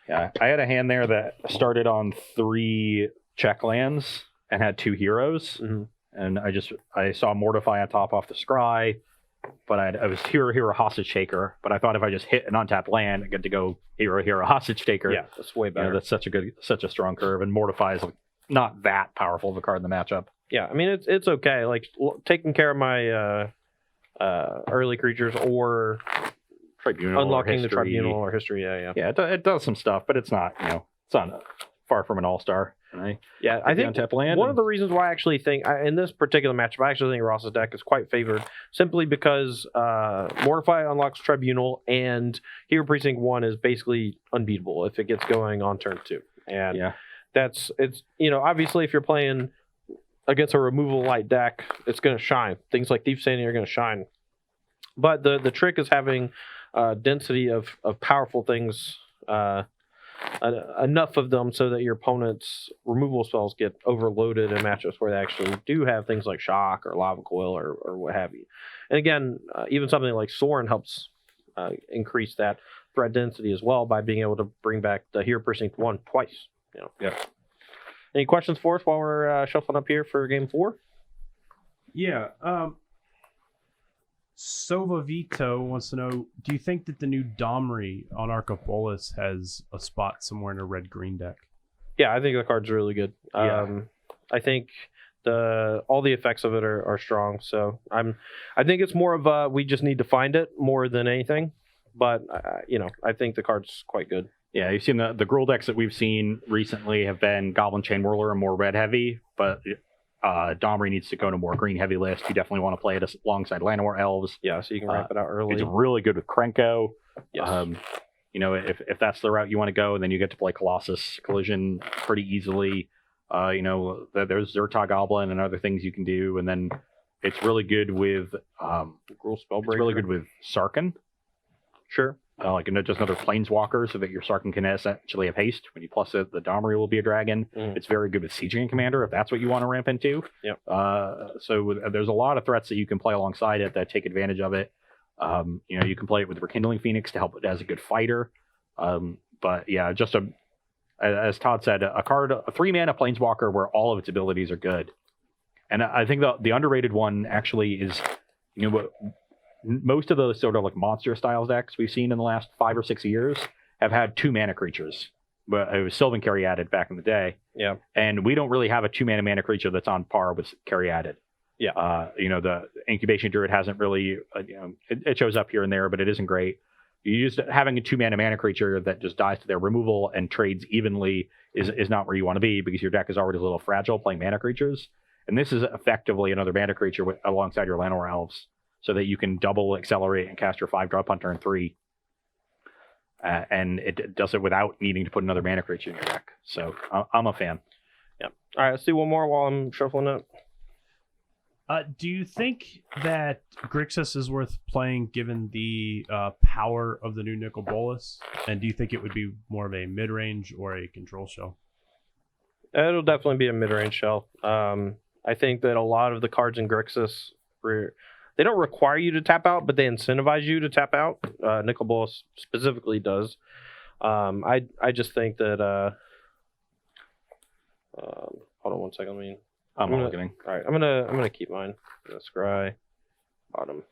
Yeah, I had a hand there that started on 3 check lands and had 2 heroes, Mm-hmm. and I saw Mortify on top off the scry, but I was hero hostage taker. But I thought if I just hit an untapped land, I get to go hero hostage taker. Yeah, that's way better. That's such a strong curve, and Mortify is not that powerful of a card in the matchup. Yeah, I mean it's okay. Like taking care of my early creatures or Tribunal, unlocking or the Tribunal or history. Yeah. Yeah, it does some stuff, but it's not far from an all-star. Yeah, I think untapped land one of the reasons why I actually think in this particular matchup, I actually think Ross's deck is quite favored simply because Mortify unlocks Tribunal and Hero Precinct 1 is basically unbeatable if it gets going on turn 2. And yeah, it's obviously if you're playing against a removal light deck, it's going to shine. Things like Thief Standing are going to shine. But the trick is having density of powerful things, enough of them so that your opponent's removal spells get overloaded in matchups where they actually do have things like Shock or Lava Coil or what have you. And again, even something like Sorin helps increase that threat density as well by being able to bring back the Hero Precinct 1 twice. Yeah. Any questions for us while we're shuffling up here for game 4? Yeah. Sova Vito wants to know, do you think that the new Domri on Arcopolis has a spot somewhere in a red-green deck? Yeah, I think the card's really good. Yeah. I think all the effects of it are strong. So I think it's more of we just need to find it more than anything. But I think the card's quite good. Yeah, you've seen the Gruul decks that we've seen recently have been Goblin Chain Whirler and more red heavy, but Domri needs to go to more green heavy list. You definitely want to play it alongside Llanowar Elves. Yeah, so you can ramp it out early. It's really good with Krenko. Yes. If that's the route you want to go, then you get to play Colossus Collision pretty easily. There's Zerta Goblin and other things you can do, and then it's really good with Gruul Spellbreaker. it's really good with Sarkhan. Sure. Just another Planeswalker, so that your Sarkhan can essentially have haste. When you plus it, the Domri will be a dragon. It's very good with Sieging Commander, if that's what you want to ramp into. Yep. So there's a lot of threats that you can play alongside it that take advantage of it. You can play it with Rekindling Phoenix to help it as a good fighter. But yeah, as Todd said, a 3-mana Planeswalker where all of its abilities are good. And I think the underrated one actually is, most of those sort of like monster styles decks we've seen in the last 5 or 6 years have had 2-mana creatures. But it was Sylvan Caryatid back in the day. Yeah. And we don't really have a 2-mana creature that's on par with Caryatid. Yeah. The Incubation Druid hasn't really, it shows up here and there, but it isn't great. Having a 2-mana creature that just dies to their removal and trades evenly is not where you want to be, because your deck is already a little fragile playing mana creatures. And this is effectively another mana creature alongside your Llanowar Elves, so that you can double accelerate and cast your 5-drop on turn 3. And it does it without needing to put another mana creature in your deck. So I'm a fan. Yeah. All right, let's do one more while I'm shuffling it. Do you think that Grixis is worth playing given the power of the new Nicol Bolas? And do you think it would be more of a mid-range or a control shell? It'll definitely be a mid-range shell. I think that a lot of the cards in Grixis, they don't require you to tap out, but they incentivize you to tap out. Nicol Bolas specifically does. I just think that... hold on one second. I'm Mulliganing. All right, I'm gonna keep mine. Scry bottom.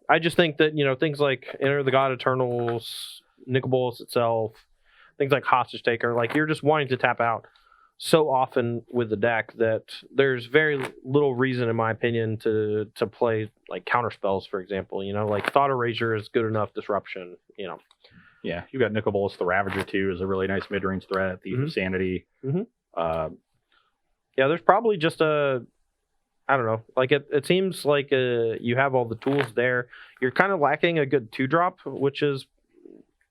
I just think that things like Enter the God Eternals, Nicol Bolas itself, things like Hostage Taker, like you're just wanting to tap out so often with the deck that there's very little reason, in my opinion, to play like counter spells, for example. Like Thought Erasure is good enough disruption. Yeah, you've got Nicol Bolas the Ravager too, is a really nice mid-range threat. Thief of Sanity. Mm-hmm. Yeah, there's probably just I don't know. Like it seems like you have all the tools there. You're kind of lacking a good 2-drop, which is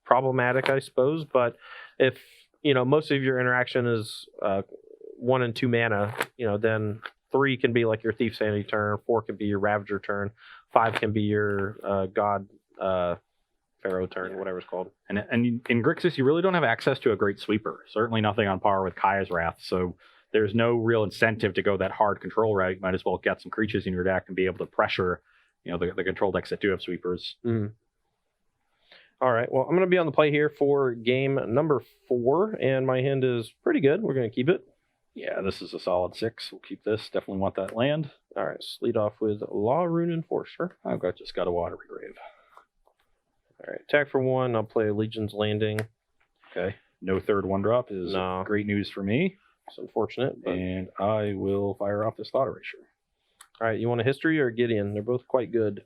problematic, I suppose. But if most of your interaction is 1 and 2 mana, then 3 can be like your Thief Sanity turn, 4 can be your Ravager turn, 5 can be your God Pharaoh turn, whatever it's called. And in Grixis, you really don't have access to a great sweeper. Certainly nothing on par with Kaya's Wrath. So there's no real incentive to go that hard control route. You might as well get some creatures in your deck and be able to pressure, the control decks that do have sweepers. Mm. All right. Well, I'm going to be on the play here for game number 4, and my hand is pretty good. We're going to keep it. Yeah, this is a solid 6. We'll keep this. Definitely want that land. All right. Let's lead off with Law Rune Enforcer. I've just got a Watery Grave. All right. Attack for 1. I'll play Legion's Landing. Okay. No 3rd 1-drop is great news for me. It's unfortunate. But... And I will fire off this Thought Erasure. All right. You want a History or a Gideon? They're both quite good.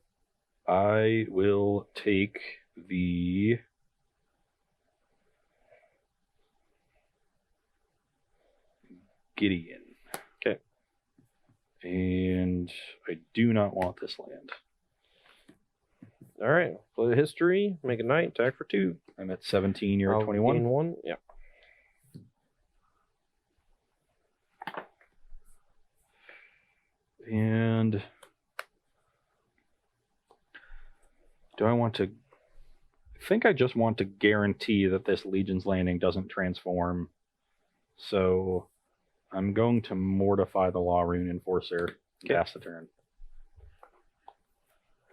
I will take the... Gideon. Okay. And I do not want this land. All right. Play the History. Make a knight. Attack for 2. I'm at 17. You're at 21. 1. Yeah. And do I want to... I think I just want to guarantee that this Legion's Landing doesn't transform. So I'm going to mortify the Law Rune Enforcer. Okay. Pass the turn.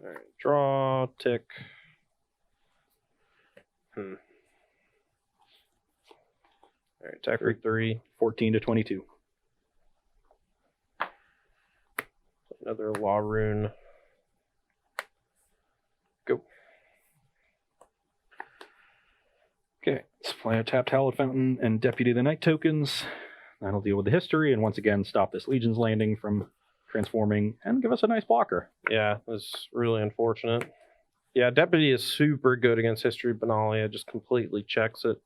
All right. Draw, tick. All right. Attack for 3. 14 to 22. Another Law Rune. Go. Okay, let's play a tapped Hallowed Fountain and Deputy the Night tokens. That'll deal with the history and once again stop this Legion's Landing from transforming and give us a nice blocker. Yeah, that's really unfortunate. Yeah, Deputy is super good against History Benalia. Just completely checks it.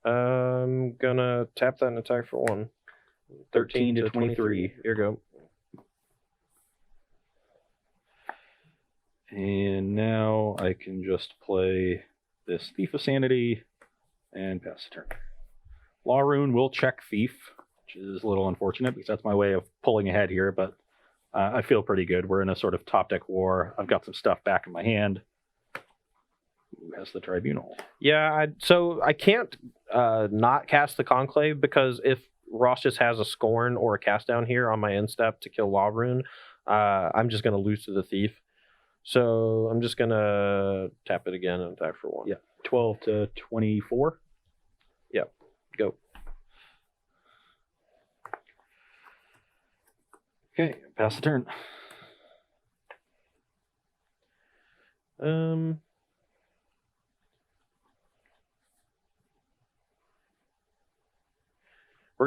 I'm gonna tap that and attack for 1. 13 to 23. Here you go. And now I can just play this Thief of Sanity and pass the turn. Law Rune will check Thief, which is a little unfortunate because that's my way of pulling ahead here, but I feel pretty good. We're in a sort of top deck war. I've got some stuff back in my hand. Who has the Tribunal? Yeah, so I can't not cast the Conclave, because if Ross just has a Scorn or a Cast Down here on my end step to kill Law Rune, I'm just going to lose to the Thief. So I'm just gonna tap it again and attack for 1. Yeah. 12 to 24. Yep. Go. Okay, pass the turn. We're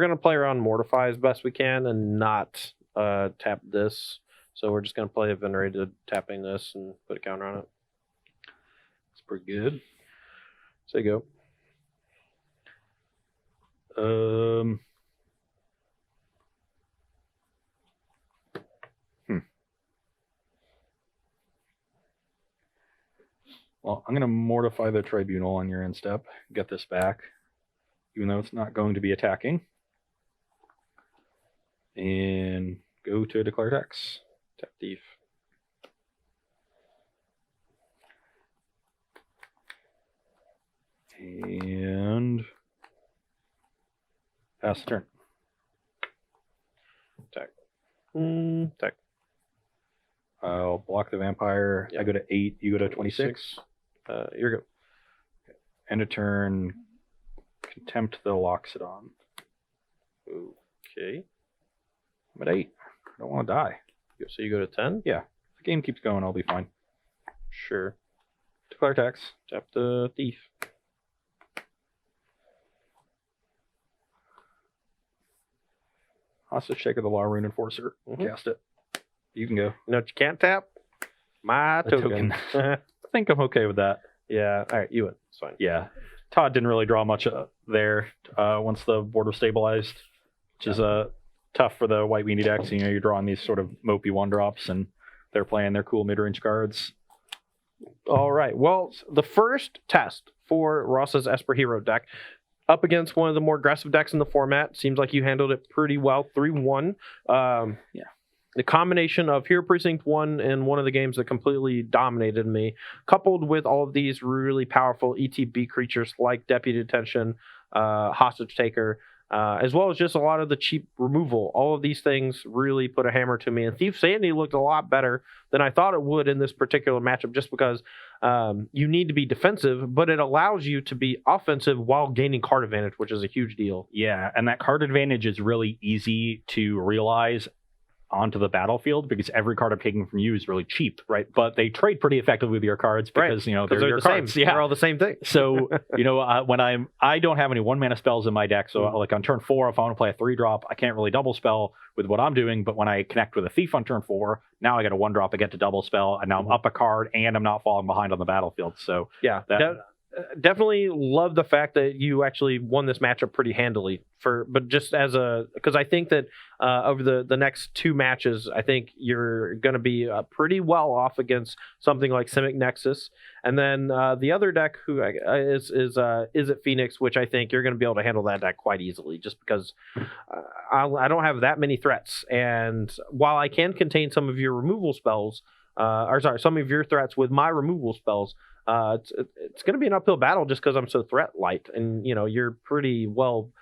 gonna play around Mortify as best we can and not tap this. So we're just gonna play a Venerated tapping this and put a counter on it. It's pretty good. So go. Well, I'm going to mortify the Tribunal on your end step, get this back, even though it's not going to be attacking. And go to declare tax. Tap Thief. And pass the turn. Attack. Attack. I'll block the vampire. Yep. I go to 8. You go to 26. You're good. End of turn. Contempt the Loxodon. Okay. I'm at 8. I don't want to die. So you go to 10? Yeah. If the game keeps going, I'll be fine. Sure. Declare tax. Tap the Thief. Hostage Taker the Law Rune Enforcer. Cast it. You can go. You know what you can't tap? My The token. I think I'm okay with that. Yeah. All right. You win. It's fine. Yeah. Todd didn't really draw much there once the board was stabilized, which is tough for the white weenie decks. You know, you're drawing these sort of mopey 1-drops, and they're playing their cool mid-range cards. All right. Well, the first test for Ross's Esper Hero deck up against one of the more aggressive decks in the format. Seems like you handled it pretty well. 3-1. Yeah. The combination of Hero Precinct 1 and one of the games that completely dominated me, coupled with all of these really powerful ETB creatures like Deputy Detention, Hostage Taker, as well as just a lot of the cheap removal. All of these things really put a hammer to me. And Thief Sandy looked a lot better than I thought it would in this particular matchup, just because you need to be defensive, but it allows you to be offensive while gaining card advantage, which is a huge deal. Yeah, and that card advantage is really easy to realize onto the battlefield because every card I'm taking from you is really cheap, right? But they trade pretty effectively with your cards because, you know, they're your the cards. Same. Yeah. They're all the same thing. So, you know, when I don't have any 1-mana spells in my deck, so like on turn 4, if I want to play a 3-drop, I can't really double spell with what I'm doing, but when I connect with a Thief on turn 4, now I get a 1-drop, I get to double spell, and now I'm up a card, and I'm not falling behind on the battlefield. So yeah, definitely love the fact that you actually won this matchup pretty handily. But just as because I think that over the next 2 matches, I think you're going to be pretty well off against something like Simic Nexus, and then the other deck who is it Phoenix, which I think you're going to be able to handle that deck quite easily, just because I don't have that many threats, and while I can contain some of your removal spells, some of your threats with my removal spells. It's going to be an uphill battle just because I'm so threat light, and you know you're pretty well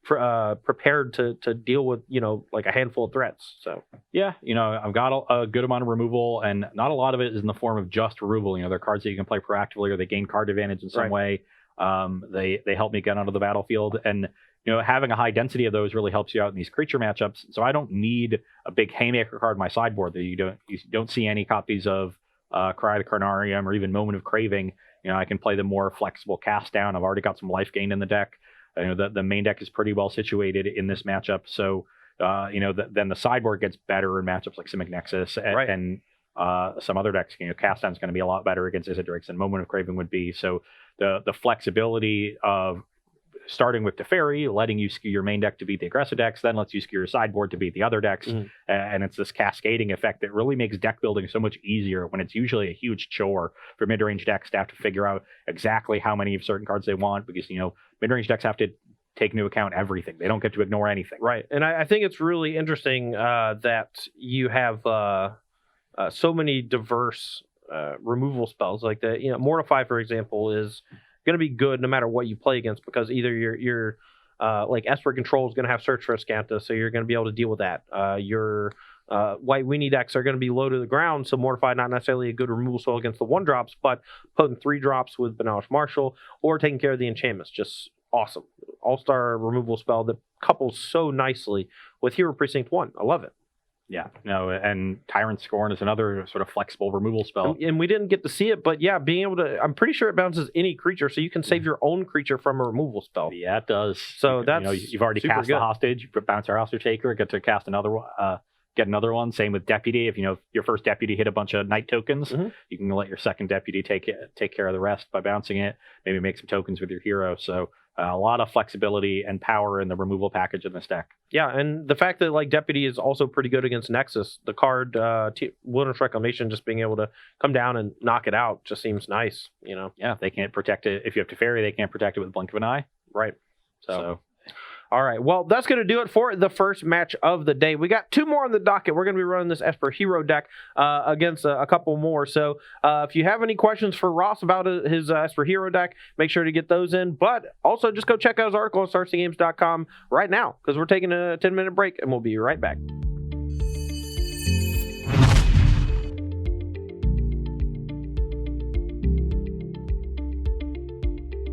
prepared to deal with like a handful of threats. So yeah, you know, I've got a good amount of removal, and not a lot of it is in the form of just removal. You know, they're cards that you can play proactively, or they gain card advantage in some way. They help me get onto the battlefield, and you know, having a high density of those really helps you out in these creature matchups. So I don't need a big haymaker card in my sideboard. That you don't see any copies of Cry the Carnarium or even Moment of Craving. You know, I can play the more flexible cast down. I've already got some life gained in the deck. You know, the main deck is pretty well situated in this matchup. So, you know, then the sideboard gets better in matchups like Simic Nexus and some other decks. You know, cast down is going to be a lot better against Isidrix than Moment of Craving would be. So the flexibility of starting with Teferi, letting you skew your main deck to beat the aggressive decks, then lets you skew your sideboard to beat the other decks. And it's this cascading effect that really makes deck building so much easier when it's usually a huge chore for mid-range decks to have to figure out exactly how many of certain cards they want, because, you know, mid-range decks have to take into account everything. They don't get to ignore anything. Right. And I think it's really interesting that you have so many diverse removal spells like that. You know, Mortify, for example, is going to be good no matter what you play against, because either your like Esper Control is going to have Search for Ascanta, so you're going to be able to deal with that. Your White Weenie decks are going to be low to the ground, so Mortify not necessarily a good removal spell against the 1-drops, but potent 3-drops with Banish Marshal or taking care of the enchantments, just awesome. All-star removal spell that couples so nicely with Hero Precinct 1. I love it. Yeah, no, and Tyrant Scorn is another sort of flexible removal spell. And we didn't get to see it, but yeah, being able to, I'm pretty sure it bounces any creature, so you can save your own creature from a removal spell. Yeah, it does. So that's you've already cast the hostage, you bounce our hostage taker, get to cast another one. Get another one. Same with deputy. If your first deputy hit a bunch of night tokens, you can let your second deputy take care of the rest by bouncing it. Maybe make some tokens with your hero. So a lot of flexibility and power in the removal package in this deck. Yeah, and the fact that like deputy is also pretty good against Nexus, the card Wilderness Reclamation, just being able to come down and knock it out just seems nice. Yeah, they can't protect it. If you have Teferi, they can't protect it with a blink of an eye. Right. So. All right, well, that's going to do it for the first match of the day. We got 2 more on the docket. We're going to be running this Esper Hero deck against a couple more. So if you have any questions for Ross about his Esper Hero deck, make sure to get those in. But also just go check out his article on StarCityGames.com right now, because we're taking a 10-minute break, and we'll be right back.